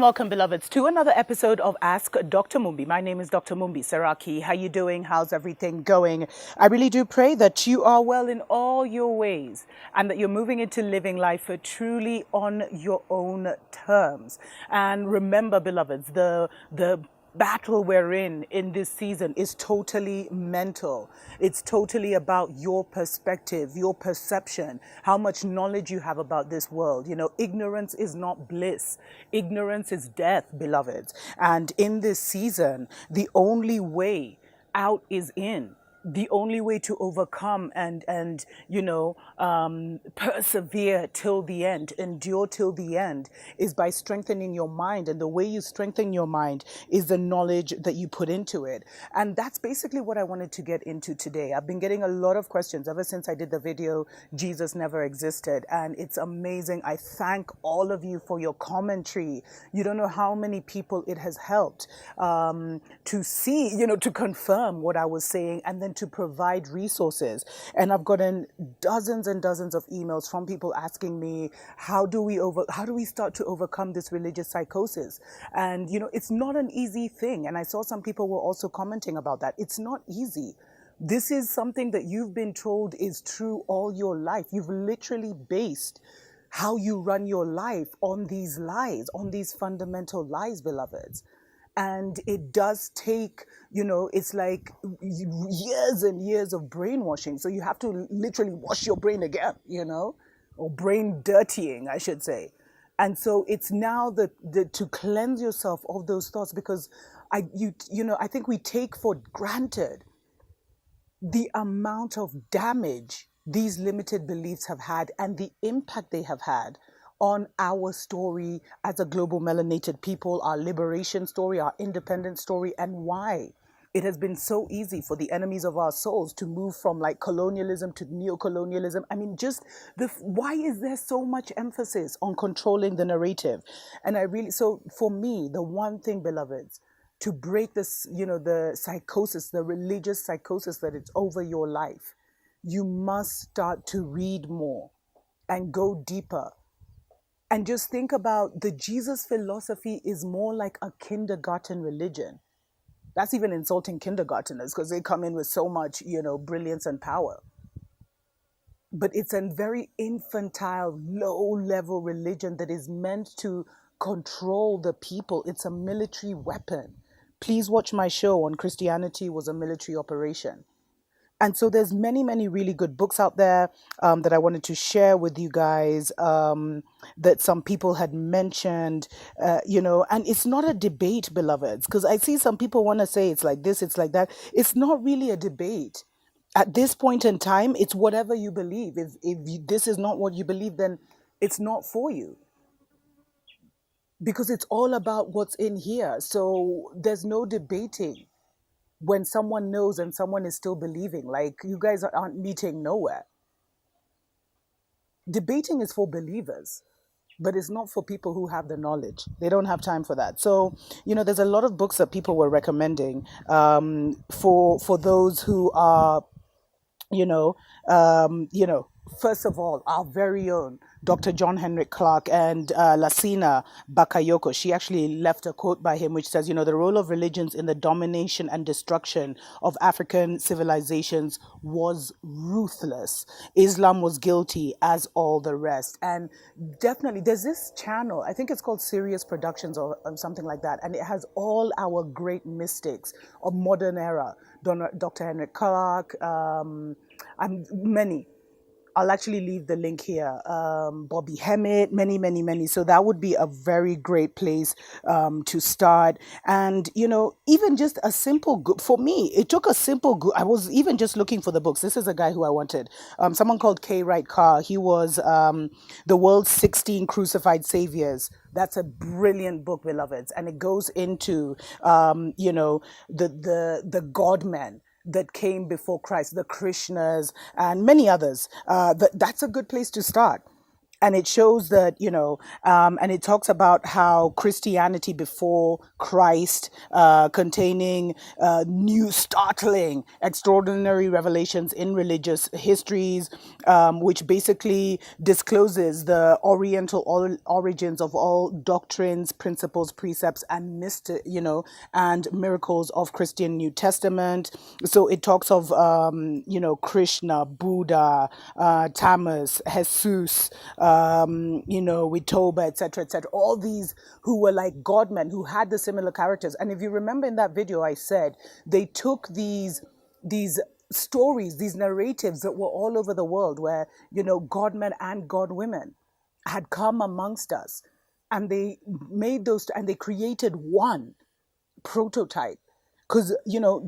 welcome, beloveds, to another episode of Ask Dr. Mumbi. My name is Dr. Mumbi Saraki. How you doing? How's everything going? I really do pray that you are well in all your ways and that you're moving into living life truly on your own terms. And remember, beloveds, the battle we're in this season is totally mental. It's totally about your perspective, your perception, how much knowledge you have about this world. You know, ignorance is not bliss. Ignorance is death, beloveds. And in this season, the only way out is in. The only way to overcome and persevere till the end, endure till the end, is by strengthening your mind. And the way you strengthen your mind is the knowledge that you put into it. And that's basically what I wanted to get into today. I've been getting a lot of questions ever since I did the video, Jesus Never Existed. And it's amazing. I thank all of you for your commentary. You don't know how many people it has helped to see, to confirm what I was saying and then to provide resources. And I've gotten dozens and dozens of emails from people asking me, how do we start to overcome this religious psychosis? And it's not an easy thing. And I saw some people were also commenting about that. It's not easy. This is something that you've been told is true all your life. You've literally based how you run your life on these lies, on these fundamental lies, beloveds. And it does take, it's like years and years of brainwashing. So you have to literally wash your brain again, or brain dirtying, I should say. And so it's now to cleanse yourself of those thoughts, because I think we take for granted the amount of damage these limited beliefs have had and the impact they have had on our story as a global melanated people, our liberation story, our independence story, and why it has been so easy for the enemies of our souls to move from like colonialism to neocolonialism. I mean, why is there so much emphasis on controlling the narrative? And so for me, the one thing, beloveds, to break this, the psychosis, the religious psychosis that it's over your life, you must start to read more and go deeper. And just think about the Jesus philosophy is more like a kindergarten religion. That's even insulting kindergarteners because they come in with so much, brilliance and power. But it's a very infantile, low-level religion that is meant to control the people. It's a military weapon. Please watch my show on Christianity Was a Military Operation. And so there's many, many really good books out there that I wanted to share with you guys that some people had mentioned, and it's not a debate, beloveds, because I see some people want to say it's like this, it's like that. It's not really a debate. At this point in time, it's whatever you believe. If this is not what you believe, then it's not for you. Because it's all about what's in here. So there's no debating when someone knows and someone is still believing. Like, you guys aren't meeting nowhere. Debating is for believers, but it's not for people who have the knowledge. They don't have time for that. So, there's a lot of books that people were recommending for those who are, first of all, our very own Dr. John Henrik Clarke and Lasina Bakayoko. She actually left a quote by him which says, the role of religions in the domination and destruction of African civilizations was ruthless. Islam was guilty as all the rest. And definitely, there's this channel, I think it's called Sirius Productions or something like that, and it has all our great mystics of modern era. Dr. Henrik Clarke, and many. I'll actually leave the link here. Bobby Hemmett, many, many, many. So that would be a very great place to start. And, even just a simple, for me, it took a simple, I was even just looking for the books. This is a guy who I wanted. Someone called K. Wright Carr. He was The World's 16 Crucified Saviors. That's a brilliant book, beloveds. And it goes into, the God-men that came before Christ, the Krishnas and many others. That's a good place to start. And it shows that, and it talks about how Christianity before Christ, containing new, startling, extraordinary revelations in religious histories, which basically discloses the oriental origins of all doctrines, principles, precepts, and and miracles of Christian New Testament. So it talks of, Krishna, Buddha, Tammuz, Jesus, Witoba, etc., etc. All these who were like godmen, who had the similar characters. And if you remember in that video, I said they took these stories, these narratives that were all over the world, where godmen and godwomen had come amongst us, and they made those, and they created one prototype, because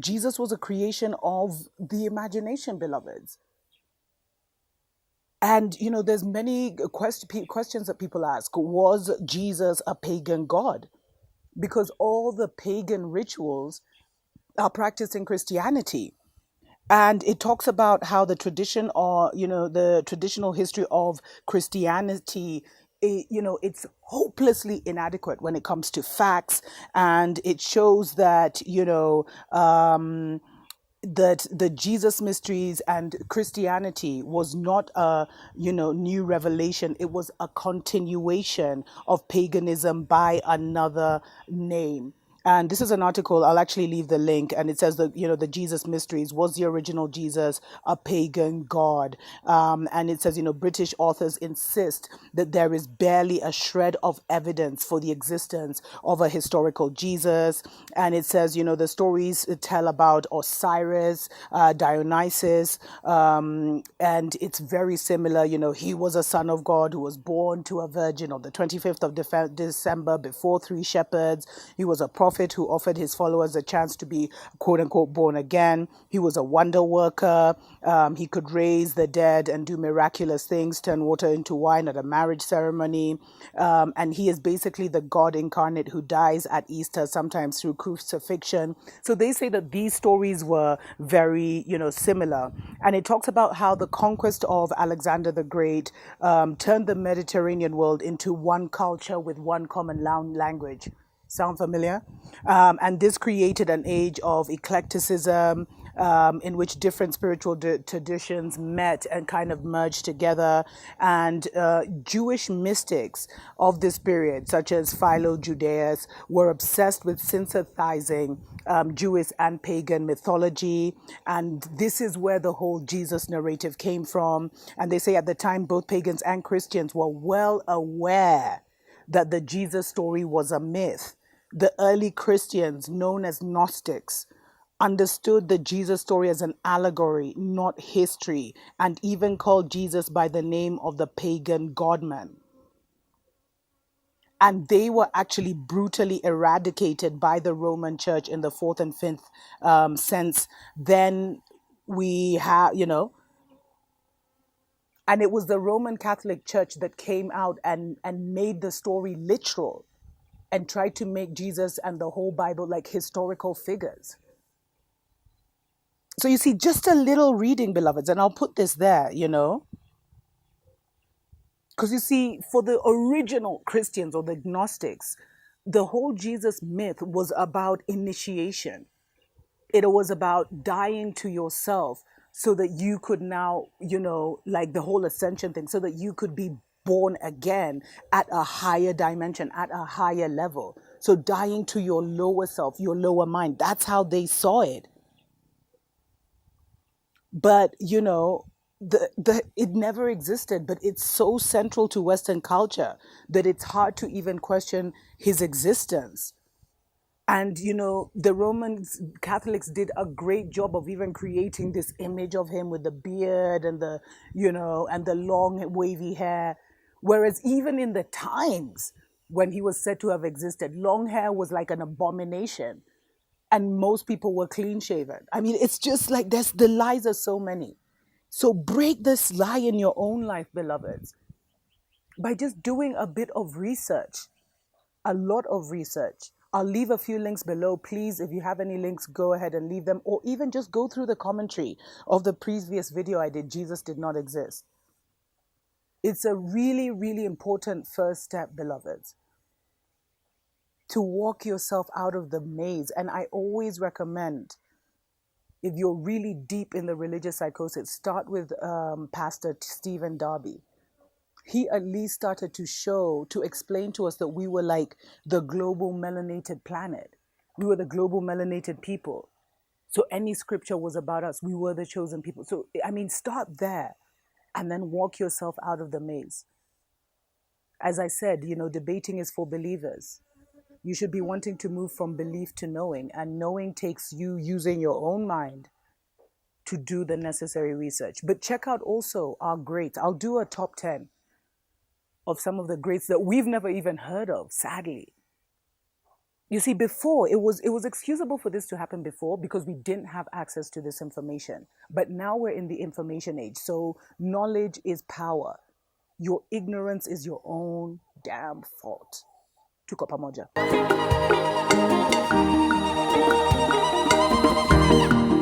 Jesus was a creation of the imagination, beloveds. And there's many questions that people ask. Was Jesus a pagan god? Because all the pagan rituals are practiced in Christianity. And it talks about how the tradition, or the traditional history of Christianity, it's hopelessly inadequate when it comes to facts. And it shows that that the Jesus mysteries and Christianity was not a new revelation. It was a continuation of paganism by another name. And this is an article, I'll actually leave the link, and it says that, the Jesus mysteries, was the original Jesus a pagan god? And it says, British authors insist that there is barely a shred of evidence for the existence of a historical Jesus. And it says, the stories tell about Osiris, Dionysus, and it's very similar. He was a son of God who was born to a virgin on the 25th of December before three shepherds. He was a prophet who offered his followers a chance to be, quote unquote, born again. He was a wonder worker. He could raise the dead and do miraculous things, turn water into wine at a marriage ceremony. And he is basically the God incarnate who dies at Easter, sometimes through crucifixion. So they say that these stories were very, similar. And it talks about how the conquest of Alexander the Great turned the Mediterranean world into one culture with one common language. Sound familiar? And this created an age of eclecticism, in which different spiritual traditions met and kind of merged together. And Jewish mystics of this period, such as Philo Judaeus, were obsessed with synthesizing Jewish and pagan mythology. And this is where the whole Jesus narrative came from. And they say at the time, both pagans and Christians were well aware that the Jesus story was a myth. The early Christians, known as Gnostics, understood the Jesus story as an allegory, not history, and even called Jesus by the name of the pagan godman. And they were actually brutally eradicated by the Roman Church in the 4th and 5th sense. Then we have, and it was the Roman Catholic Church that came out and made the story literal, and tried to make Jesus and the whole Bible like historical figures. So you see, just a little reading, beloveds, and I'll put this there, because you see, for the original Christians or the Gnostics, the whole Jesus myth was about initiation. It was about dying to yourself so that you could now, like the whole ascension thing, so that you could be born again at a higher dimension, at a higher level. So dying to your lower self, your lower mind, that's how they saw it. But, it never existed, but it's so central to Western culture that it's hard to even question his existence. And, the Roman Catholics did a great job of even creating this image of him with the beard and and the long wavy hair. Whereas even in the times when he was said to have existed, long hair was like an abomination, and most people were clean shaven. I mean, it's just like the lies are so many. So break this lie in your own life, beloveds, by just doing a bit of research. A lot of research. I'll leave a few links below. Please, if you have any links, go ahead and leave them, or even just go through the commentary of the previous video I did, Jesus Did Not Exist. It's a really, really important first step, beloveds, to walk yourself out of the maze. And I always recommend, if you're really deep in the religious psychosis, start with Pastor Stephen Darby. He at least started to explain to us that we were like the global melanated planet. We were the global melanated people. So any scripture was about us. We were the chosen people. So, I mean, start there and then walk yourself out of the maze. As I said, debating is for believers. You should be wanting to move from belief to knowing, and knowing takes you using your own mind to do the necessary research. But check out also our greats. I'll do a top 10 of some of the greats that we've never even heard of, sadly. You see, before it was excusable for this to happen before because we didn't have access to this information. But now we're in the information age. So knowledge is power. Your ignorance is your own damn fault. Tuko pamoja.